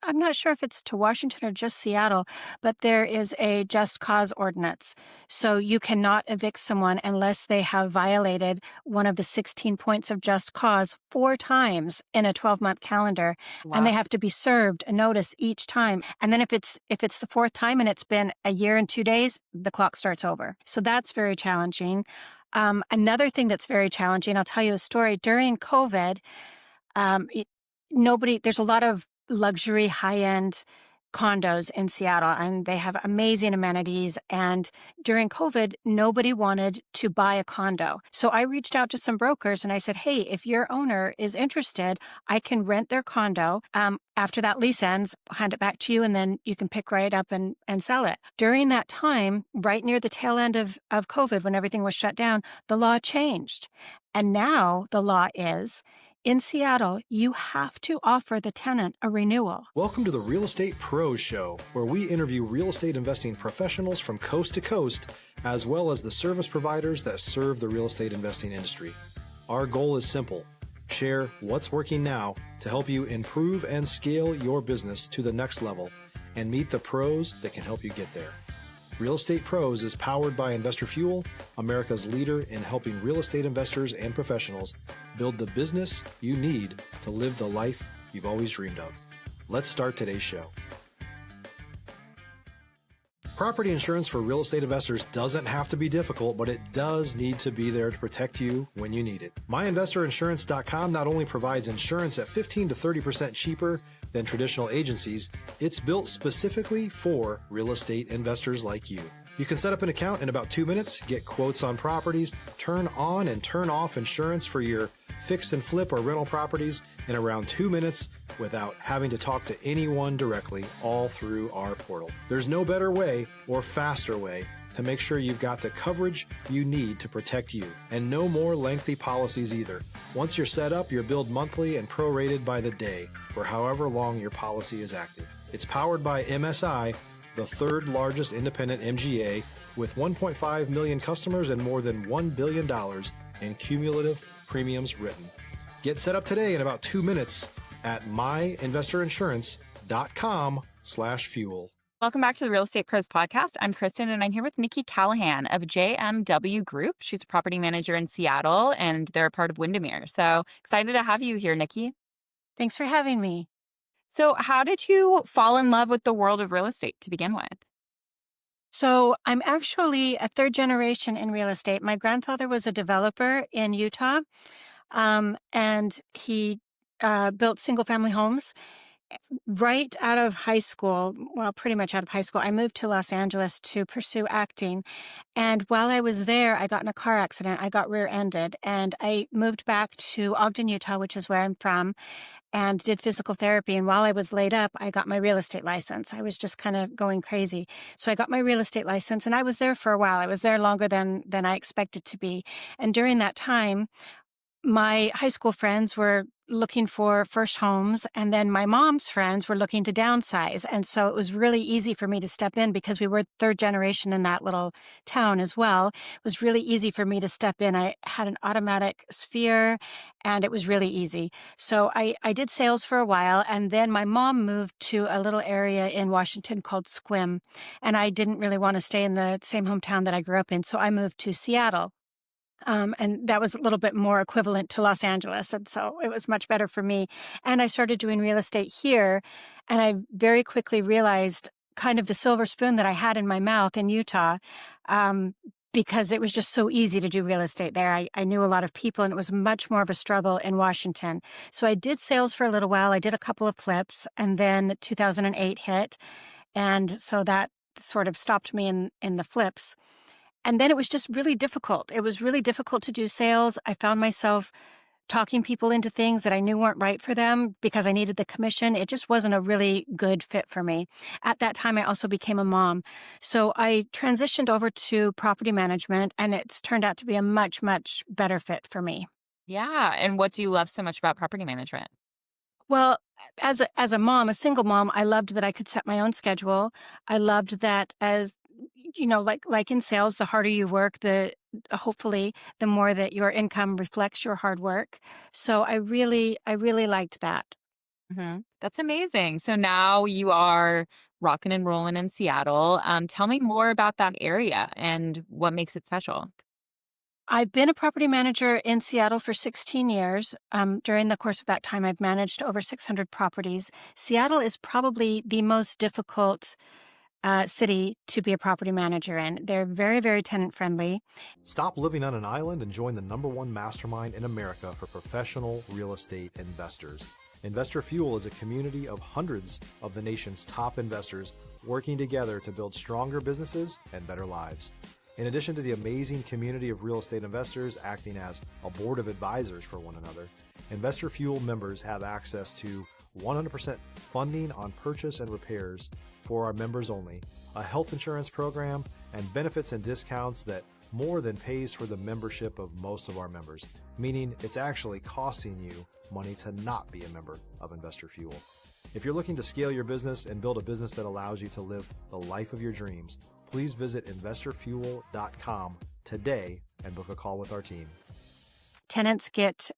I'm not sure if it's to Washington or just Seattle, but there is a just cause ordinance. So you cannot evict someone unless they have violated one of the 16 points of just cause 4 times in a 12-month calendar, and Wow. they have to be served a notice each time. And then if it's the fourth time and it's been a year and 2 days, the clock starts over. So that's very challenging. Another thing that's very challenging, I'll tell you a story. During COVID, um, it- there's a lot of luxury high-end condos in Seattle, and they have amazing amenities. And during COVID, nobody wanted to buy a condo. So I reached out to some brokers and I said, hey, if your owner is interested, I can rent their condo. After that lease ends, I'll hand it back to you, and then you can pick right up and sell it. During that time, right near the tail end of COVID, when everything was shut down, the law changed. And now the law is, in Seattle, you have to offer the tenant a renewal. Welcome to the Real Estate Pros Show, where we interview real estate investing professionals from coast to coast, as well as the service providers that serve the real estate investing industry. Our goal is simple: share what's working now to help you improve and scale your business to the next level and meet the pros that can help you get there. Real Estate Pros is powered by Investor Fuel, America's leader in helping real estate investors and professionals build the business you need to live the life you've always dreamed of. Let's start today's show. Property insurance for real estate investors doesn't have to be difficult, but it does need to be there to protect you when you need it. MyInvestorInsurance.com not only provides insurance at 15 to 30% cheaper than traditional agencies, it's built specifically for real estate investors like you. You can set up an account in about 2 minutes, get quotes on properties, turn on and turn off insurance for your fix and flip or rental properties in around 2 minutes without having to talk to anyone directly, all through our portal. There's no better way or faster way to make sure you've got the coverage you need to protect you, and no more lengthy policies either. Once you're set up, you're billed monthly and prorated by the day for however long your policy is active. It's powered by MSI, the third largest independent MGA, with 1.5 million customers and more than $1 billion in cumulative premiums written. Get set up today in about 2 minutes at myinvestorinsurance.com/fuel. Welcome back to the Real Estate Pros Podcast. I'm Kristen, and I'm here with Nicki Callahan of JMW Group. She's a property manager in Seattle, and they're a part of Windermere. So excited to have you here, Nicki. Thanks for having me. So how did you fall in love with the world of real estate to begin with? So I'm actually a third generation in real estate. My grandfather was a developer in Utah, and he built single family homes. Right out of high school, well, pretty much out of high school, I moved to Los Angeles to pursue acting. And while I was there, I got in a car accident. I got rear-ended, and I moved back to Ogden, Utah, which is where I'm from, and did physical therapy. And while I was laid up, I got my real estate license. I was just kind of going crazy. So I got my real estate license, and I was there for a while. I was there longer than I expected to be. And during that time, my high school friends were looking for first homes, and then my mom's friends were looking to downsize. And so it was really easy for me to step in because we were third generation in that little town as well. It was really easy for me to step in. I had an automatic sphere, and it was really easy. So I did sales for a while, and then my mom moved to a little area in Washington called Sequim, and I didn't really want to stay in the same hometown that I grew up in. So I moved to Seattle. And that was a little bit more equivalent to Los Angeles. And so it was much better for me. And I started doing real estate here. And I very quickly realized kind of the silver spoon that I had in my mouth in Utah, because it was just so easy to do real estate there. I knew a lot of people, and it was much more of a struggle in Washington. So I did sales for a little while. I did a couple of flips, and then 2008 hit. And so that sort of stopped me in the flips. And then it was just really difficult. It was really difficult to do sales. I found myself talking people into things that I knew weren't right for them because I needed the commission. It just wasn't a really good fit for me. At that time, I also became a mom. So I transitioned over to property management, and it's turned out to be a much, much better fit for me. Yeah. And what do you love so much about property management? Well, as a mom, a single mom, I loved that I could set my own schedule. I loved that, as like in sales, the harder you work, hopefully the more that your income reflects your hard work. So I really liked that. That's amazing. So now you are rocking and rolling in Seattle. Tell me more about that area and what makes it special. I've been a property manager in Seattle for 16 years. During the course of that time, I've managed over 600 properties. Seattle is probably the most difficult city to be a property manager in. They're very, very tenant friendly. Stop living on an island and join the #1 mastermind in America for professional real estate investors. Investor Fuel is a community of hundreds of the nation's top investors working together to build stronger businesses and better lives. In addition to the amazing community of real estate investors acting as a board of advisors for one another, Investor Fuel members have access to 100% funding on purchase and repairs for our members only, a health insurance program, and benefits and discounts that more than pays for the membership of most of our members, meaning it's actually costing you money to not be a member of Investor Fuel. If you're looking to scale your business and build a business that allows you to live the life of your dreams, please visit investorfuel.com today and book a call with our team. Tenants get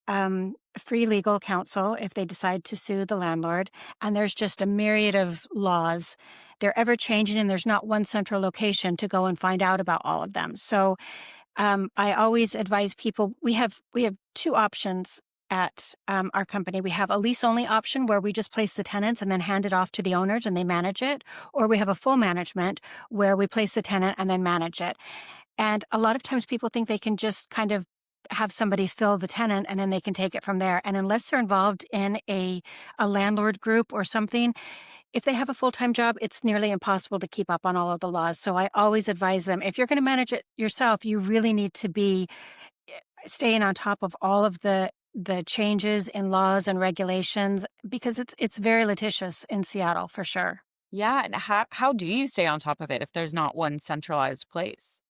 free legal counsel if they decide to sue the landlord. And there's just a myriad of laws. They're ever changing, and there's not one central location to go and find out about all of them. So I always advise people, we have two options at our company. We have a lease-only option where we just place the tenants and then hand it off to the owners and they manage it. Or we have a full management where we place the tenant and then manage it. And a lot of times people think they can just kind of have somebody fill the tenant and then they can take it from there. And unless they're involved in a landlord group or something, if they have a full-time job, it's nearly impossible to keep up on all of the laws. So I always advise them, if you're going to manage it yourself, you really need to be staying on top of all of the changes in laws and regulations, because it's very litigious in Seattle for sure. Yeah. And how do you stay on top of it if there's not one centralized place?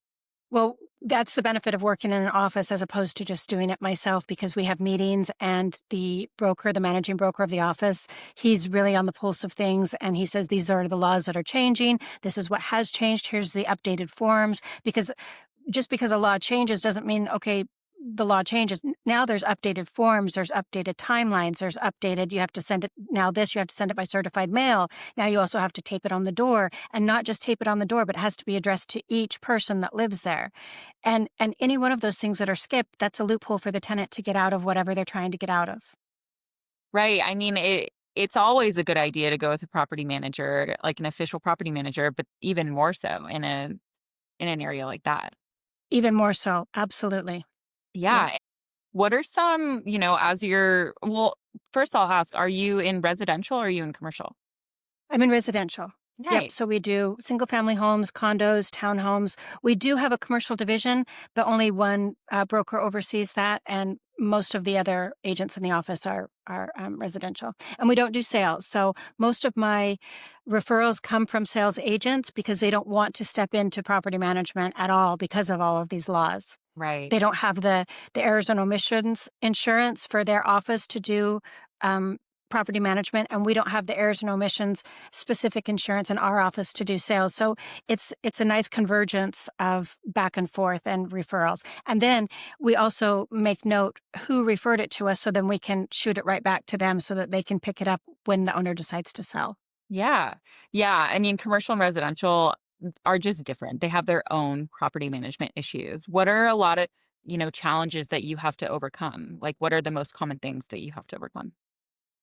Well, that's the benefit of working in an office as opposed to just doing it myself, because we have meetings and the broker, the managing broker of the office, he's really on the pulse of things. And he says, these are the laws that are changing. This is what has changed. Here's the updated forms. Because just because a law changes doesn't mean, okay, the law changes. Now there's updated forms, there's updated timelines, there's updated, you have to send it, now this, you have to send it by certified mail. Now you also have to tape it on the door, and not just tape it on the door, but it has to be addressed to each person that lives there. And any one of those things that are skipped, that's a loophole for the tenant to get out of whatever they're trying to get out of. Right. I mean, it's always a good idea to go with a property manager, like an official property manager, but even more so in an area like that. Even more so. Absolutely. Yeah. Yeah. What are some, well, first I'll ask, are you in residential or are you in commercial? I'm in residential. Yep. Nice. So we do single family homes, condos, townhomes. We do have a commercial division, but only one broker oversees that. And most of the other agents in the office are residential. And we don't do sales. So most of my referrals come from sales agents because they don't want to step into property management at all because of all of these laws. Right. They don't have the errors and omissions insurance for their office to do property management, and we don't have the errors and omissions specific insurance in our office to do sales. So it's a nice convergence of back and forth and referrals. And then we also make note who referred it to us, so then we can shoot it right back to them so that they can pick it up when the owner decides to sell. Yeah. Yeah. I mean, commercial and residential are just different. They have their own property management issues. What are a lot of, challenges that you have to overcome? Like, what are the most common things that you have to overcome?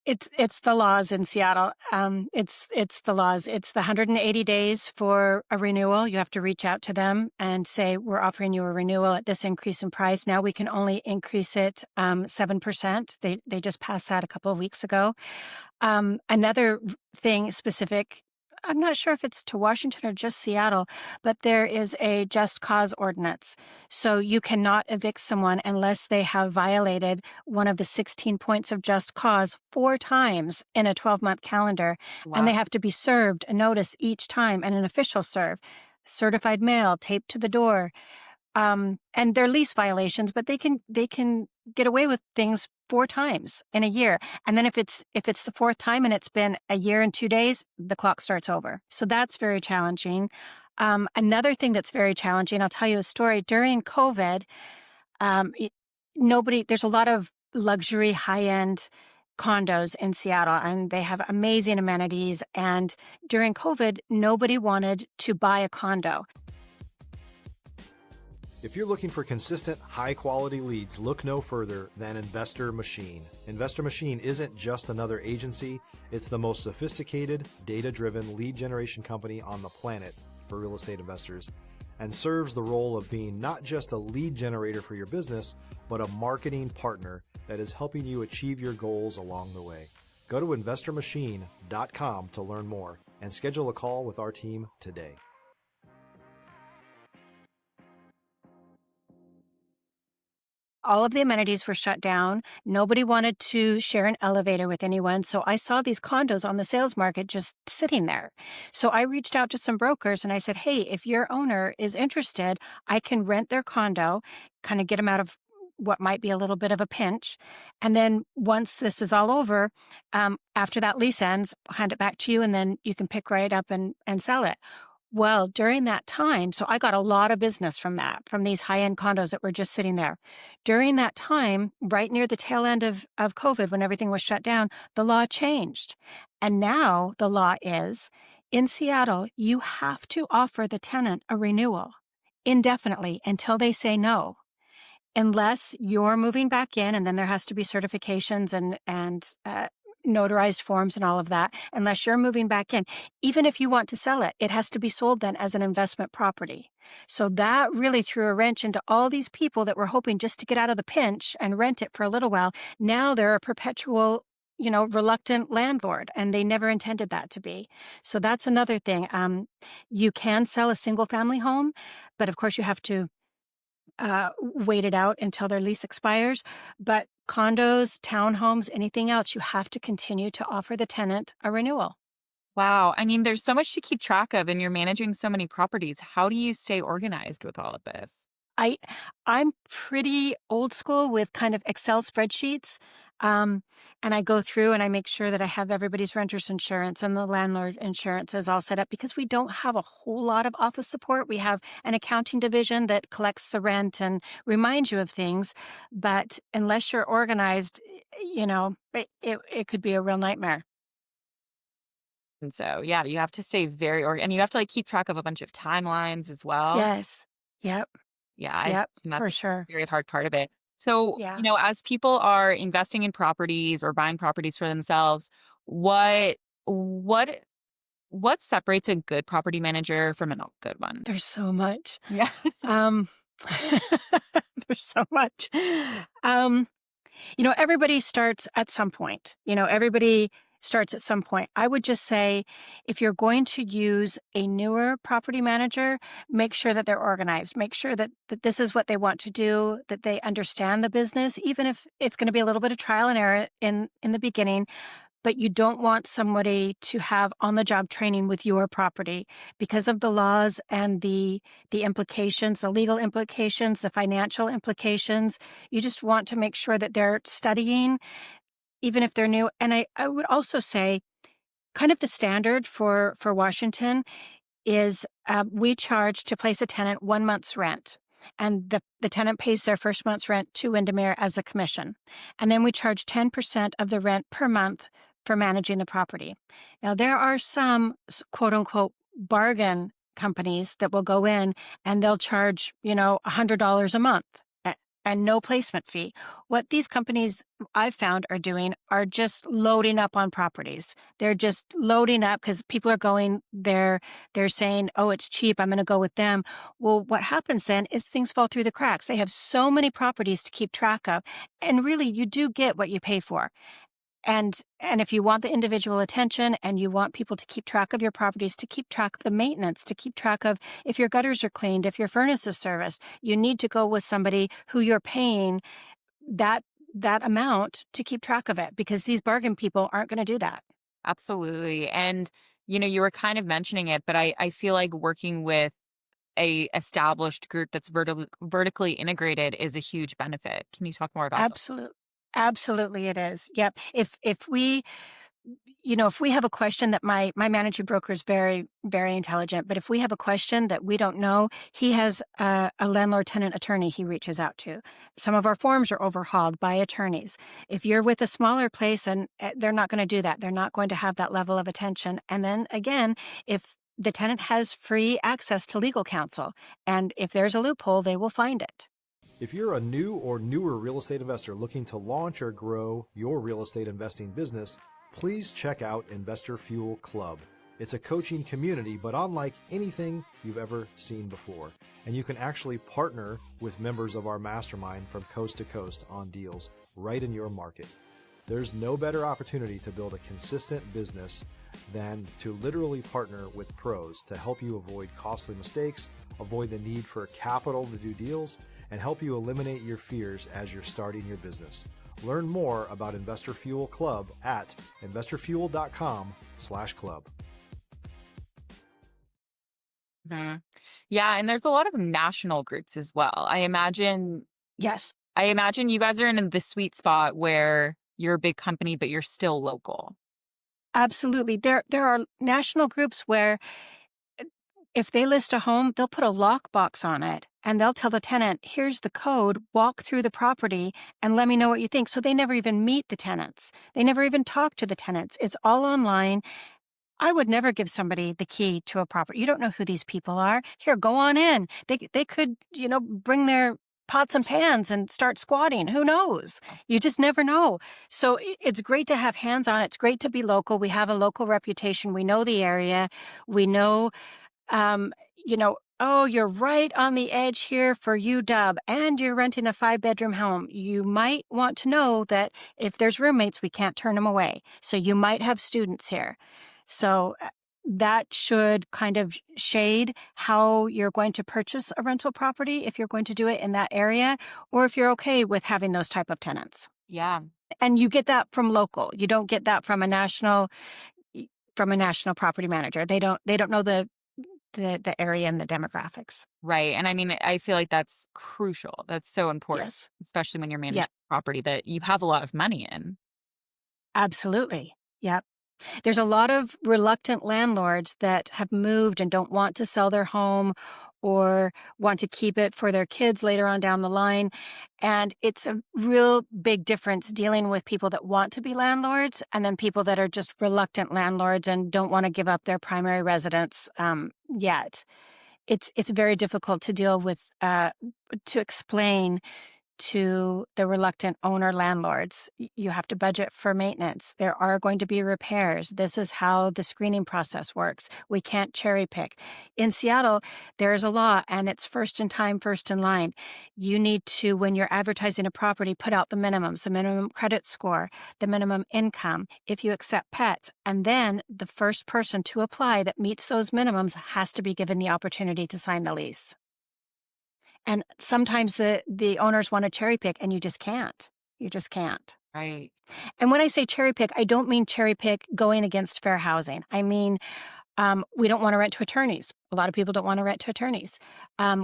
It's the laws in Seattle. It's the laws. It's the 180 days for a renewal. You have to reach out to them and say, we're offering you a renewal at this increase in price. Now we can only increase it 7%. They just passed that a couple of weeks ago. Another thing specific, I'm not sure if it's to Washington or just Seattle, but there is a just cause ordinance. So you cannot evict someone unless they have violated one of the 16 points of just cause 4 times in a 12-month calendar. Wow. And they have to be served a notice each time, and an official certified mail taped to the door. And they're lease violations, but they can get away with things 4 times in a year. And then if it's the 4th time and it's been a year and 2 days, the clock starts over. So that's very challenging. Another thing that's very challenging, I'll tell you a story. During COVID, there's a lot of luxury, high-end condos in Seattle, and they have amazing amenities. And during COVID, nobody wanted to buy a condo. If you're looking for consistent, high-quality leads, look no further than Investor Machine. Investor Machine isn't just another agency, it's the most sophisticated, data-driven lead generation company on the planet for real estate investors, and serves the role of being not just a lead generator for your business, but a marketing partner that is helping you achieve your goals along the way. Go to investormachine.com to learn more and schedule a call with our team today. All of the amenities were shut down. Nobody wanted to share an elevator with anyone. So I saw these condos on the sales market just sitting there. So I reached out to some brokers and I said, hey, if your owner is interested, I can rent their condo, kind of get them out of what might be a little bit of a pinch. And then once this is all over, after that lease ends, I'll hand it back to you and then you can pick right up and sell it. Well, during that time, so I got a lot of business from that, from these high-end condos that were just sitting there. During that time, right near the tail end of COVID, when everything was shut down, the law changed. And now the law is, in Seattle, you have to offer the tenant a renewal indefinitely until they say no. Unless you're moving back in, and then there has to be certifications and notarized forms and all of that. Unless you're moving back in, even if you want to sell it, it has to be sold then as an investment property. So that really threw a wrench into all these people that were hoping just to get out of the pinch and rent it for a little while. Now they're a perpetual, reluctant landlord, and they never intended that to be. So that's another thing. You can sell a single family home, but of course you have to wait it out until their lease expires. But condos, townhomes, anything else, you have to continue to offer the tenant a renewal. Wow. I mean, there's so much to keep track of, and you're managing so many properties. How do you stay organized with all of this? I I'm pretty old school with kind of Excel spreadsheets. Um, and I go through and I make sure that I have everybody's renter's insurance and the landlord insurance is all set up because we don't have a whole lot of office support. We have an accounting division that collects the rent and reminds you of things. But unless you're organized, it could be a real nightmare. And so, yeah, you have to stay very and you have to like keep track of a bunch of timelines as well. Yes. Yep. Yeah, Yep. and For that's sure. a very hard part of it. So, Yeah. as people are investing in properties or buying properties for themselves, what what what separates a good property manager from a not good one? There's so much. Yeah. Um, there's so much. Um, everybody starts at some point. Everybody starts at some point. I would just say if you're going to use a newer property manager, make sure that they're organized. Make sure that this is what they want to do, that they understand the business, even if it's going to be a little bit of trial and error in the beginning. But you don't want somebody to have on-the-job training with your property because of the laws and the implications, the legal implications, the financial implications. You just want to make sure that they're studying, even if they're new. And I would also say kind of the standard for Washington is we charge to place a tenant 1 month's rent. And the tenant pays their first month's rent to Windermere as a commission. And then we charge 10% of the rent per month for managing the property. Now, there are some quote unquote bargain companies that will go in and they'll charge, $100 a month and no placement fee. What these companies I've found are doing are just loading up on properties. They're just loading up because people are going there. They're saying, oh, it's cheap, I'm going to go with them. Well, what happens then is things fall through the cracks. They have so many properties to keep track of. And really, you do get what you pay for. And if you want the individual attention and you want people to keep track of your properties, to keep track of the maintenance, to keep track of if your gutters are cleaned, if your furnace is serviced, you need to go with somebody who you're paying that amount to keep track of it because these bargain people aren't going to do that. Absolutely. And, you were kind of mentioning it, but I feel like working with a established group that's vertically integrated is a huge benefit. Can you talk more about that? Absolutely. Absolutely it is. Yep. If we if we have a question that my managing broker is very, very intelligent, but if we have a question that we don't know, he has a landlord-tenant attorney he reaches out to. Some of our forms are overhauled by attorneys. If you're with a smaller place, and they're not going to do that. They're not going to have that level of attention. And then again, if the tenant has free access to legal counsel, and if there's a loophole, they will find it. If you're a new or newer real estate investor looking to launch or grow your real estate investing business, please check out Investor Fuel Club. It's a coaching community, but unlike anything you've ever seen before. And you can actually partner with members of our mastermind from coast to coast on deals right in your market. There's no better opportunity to build a consistent business than to literally partner with pros to help you avoid costly mistakes, avoid the need for capital to do deals, and help you eliminate your fears as you're starting your business. Learn more about Investor Fuel Club at investorfuel.com/club. Mhm. Yeah, and there's a lot of national groups as well. Yes, I imagine you guys are in the sweet spot where you're a big company, but you're still local. absolutely. There are national groups where if they list a home, they'll put a lockbox on it and they'll tell the tenant, here's the code, walk through the property and let me know what you think. So they never even meet the tenants. They never even talk to the tenants. It's all online. I would never give somebody the key to a property. You don't know who these people are. Here, go on in. They could, bring their pots and pans and start squatting. Who knows? You just never know. So it's great to have hands on. It's great to be local. We have a local reputation. We know the area. We know um, oh, you're right on the edge here for UW and you're renting a 5-bedroom home. You might want to know that if there's roommates, we can't turn them away. So you might have students here. So that should kind of shade how you're going to purchase a rental property if you're going to do it in that area, or if you're okay with having those type of tenants. Yeah. And you get that from local. You don't get that from a national property manager. They don't know the area and the demographics. Right. And I mean, I feel like that's crucial. That's so important, Yes. especially when you're Yeah, managing property that you have a lot of money in. absolutely. Yep. There's a lot of reluctant landlords that have moved and don't want to sell their home or want to keep it for their kids later on down the line. And it's a real big difference dealing with people that want to be landlords and then people that are just reluctant landlords and don't want to give up their primary residence yet. It's very difficult to deal with, to explain to the reluctant owner landlords. You have to budget for maintenance. There are going to be repairs. This is how the screening process works. We can't cherry pick. In Seattle, there is a law and it's first in time, first in line. You need to, when you're advertising a property, put out the minimums, the minimum credit score, the minimum income, if you accept pets. And then the first person to apply that meets those minimums has to be given the opportunity to sign the lease. And sometimes the owners want to cherry pick and you just can't. You just can't. Right. And when I say cherry pick, I don't mean cherry pick going against fair housing. I mean, we don't want to rent to attorneys. A lot of people don't want to rent to attorneys.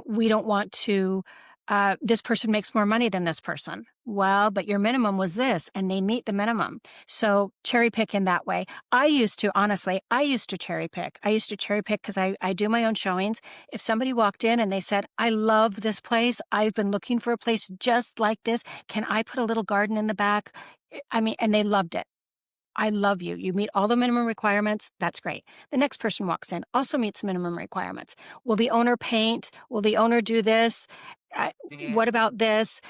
We don't want to, this person makes more money than this person. Well, but your minimum was this, and they meet the minimum. So cherry pick in that way. Honestly, I used to cherry pick. I used to cherry pick because I do my own showings. If somebody walked in and they said, I love this place. I've been looking for a place just like this. Can I put a little garden in the back? I mean, and they loved it. I love you. You meet all the minimum requirements. That's great. The next person walks in, also meets minimum requirements. Will the owner paint? Will the owner do this? Yeah. What about this?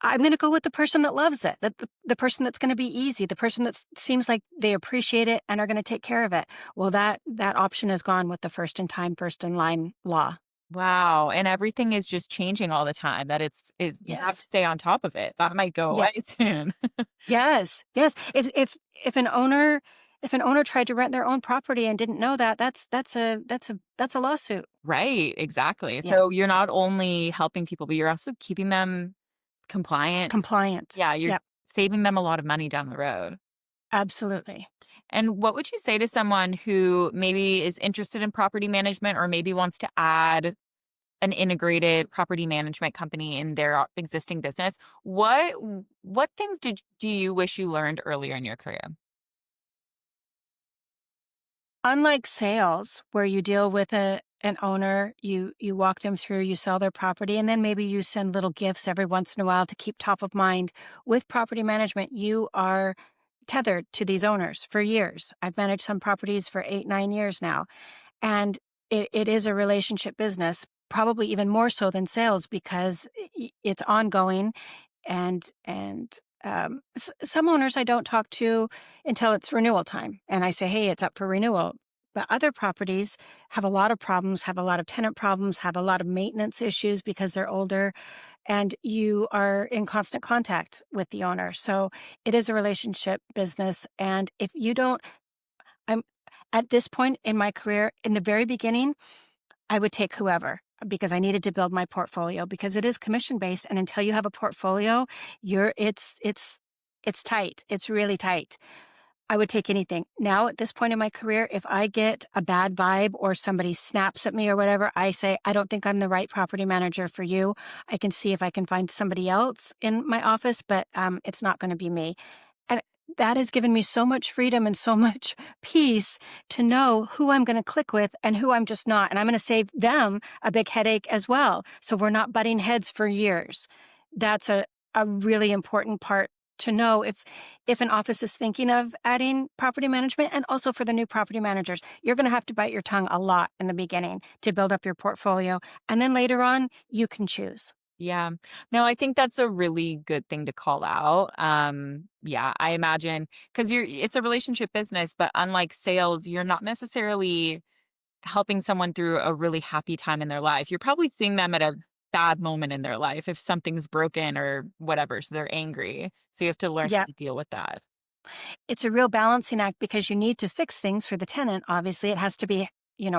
I'm going to go with the person that loves it, the person that's going to be easy, the person that seems like they appreciate it and are going to take care of it. Well, that option is gone with the first in time, first in line law. Wow. And everything is just changing all the time. You have to Yes. stay on top of it. That might go Yeah. away soon. Yes. Yes. If an owner tried to rent their own property and didn't know that, that's a lawsuit. Right. Exactly. Yeah. So you're not only helping people, but you're also keeping them compliant. Compliant. Yeah. You're Yep. saving them a lot of money down the road. Absolutely. And what would you say to someone who maybe is interested in property management or maybe wants to add an integrated property management company in their existing business? What things do you wish you learned earlier in your career? Unlike sales, where you deal with an owner, you walk them through, you sell their property, and then maybe you send little gifts every once in a while to keep top of mind. With property management, you are tethered to these owners for years. I've managed some properties for 8, 9 years now, and it is a relationship business, probably even more so than sales because it's ongoing. And some owners I don't talk to until it's renewal time, and I say, "Hey, it's up for renewal." But other properties have a lot of problems, have a lot of tenant problems, have a lot of maintenance issues because they're older, and you are in constant contact with the owner. So it is a relationship business, and if you don't, I'm at this point in my career, in the very beginning, I would take whoever because I needed to build my portfolio because it is commission based, and until you have a portfolio, it's tight. It's really tight. I would take anything. Now, at this point in my career, if I get a bad vibe or somebody snaps at me or whatever, I say, I don't think I'm the right property manager for you. I can see if I can find somebody else in my office, but it's not going to be me. And that has given me so much freedom and so much peace to know who I'm going to click with and who I'm just not. And I'm going to save them a big headache as well. So we're not butting heads for years. That's a really important part to know if an office is thinking of adding property management, and also for the new property managers, you're going to have to bite your tongue a lot in the beginning to build up your portfolio. And then later on, you can choose. Yeah. No, I think that's a really good thing to call out. Yeah, I imagine because it's a relationship business, but unlike sales, you're not necessarily helping someone through a really happy time in their life. You're probably seeing them at a bad moment in their life if something's broken or whatever, so they're angry. So you have to learn how Yeah, to deal with that. it's a real balancing act because you need to fix things for the tenant. Obviously, it has to be,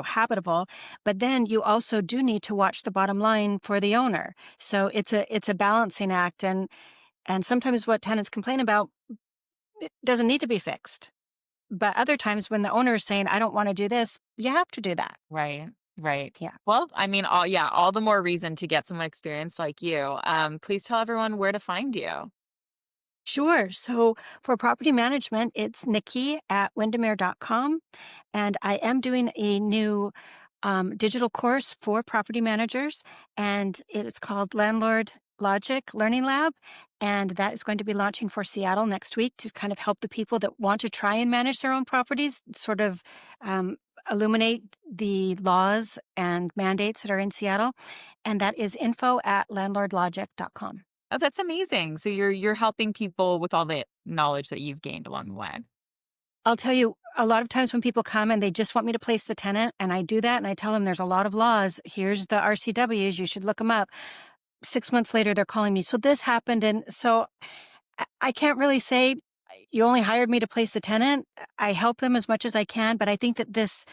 habitable, but then you also do need to watch the bottom line for the owner. So it's a balancing act, and sometimes what tenants complain about, it doesn't need to be fixed. But other times when the owner is saying, I don't want to do this, you have to do that. Right. Right. Yeah. Well, I mean, all the more reason to get someone experienced like you. Please tell everyone where to find you. Sure. So for property management, it's Nikki at windermere.com. And I am doing a new digital course for property managers, and it is called Landlord Logic Learning Lab. And that is going to be launching for Seattle next week to kind of help the people that want to try and manage their own properties, sort of um, illuminate the laws and mandates that are in Seattle. And that is info at landlordlogic.com. Oh, that's amazing. So you're helping people with all the knowledge that you've gained along the way. I'll tell you, a lot of times when people come and they just want me to place the tenant, and I do that and I tell them there's a lot of laws. Here's the RCWs. You should look them up. 6 months later, they're calling me. So this happened. And so I can't really say you only hired me to place the tenant. I help them as much as I can. But I think that this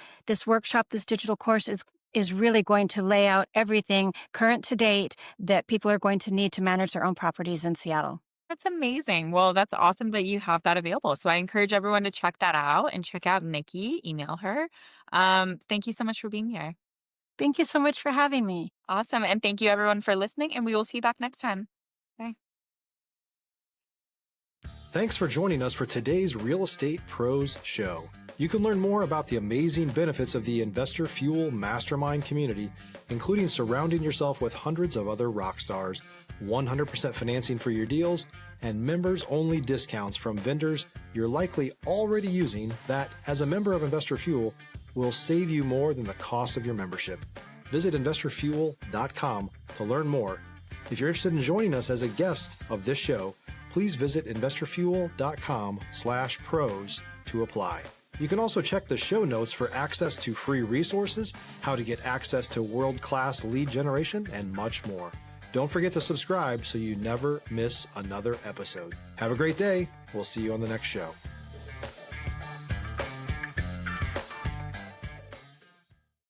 workshop, this digital course is really going to lay out everything current to date that people are going to need to manage their own properties in Seattle. That's amazing. Well, that's awesome that you have that available. So I encourage everyone to check that out and check out Nikki, email her. Thank you so much for being here. Thank you so much for having me. Awesome. And thank you everyone for listening, and we will see you back next time. Bye. Thanks for joining us for today's Real Estate Pros Show. You can learn more about the amazing benefits of the Investor Fuel Mastermind community, including surrounding yourself with hundreds of other rock stars, 100% financing for your deals, and members-only discounts from vendors you're likely already using that, as a member of Investor Fuel, will save you more than the cost of your membership. Visit investorfuel.com to learn more. If you're interested in joining us as a guest of this show, please visit investorfuel.com/pros to apply. You can also check the show notes for access to free resources, how to get access to world-class lead generation, and much more. Don't forget to subscribe so you never miss another episode. Have a great day. We'll see you on the next show.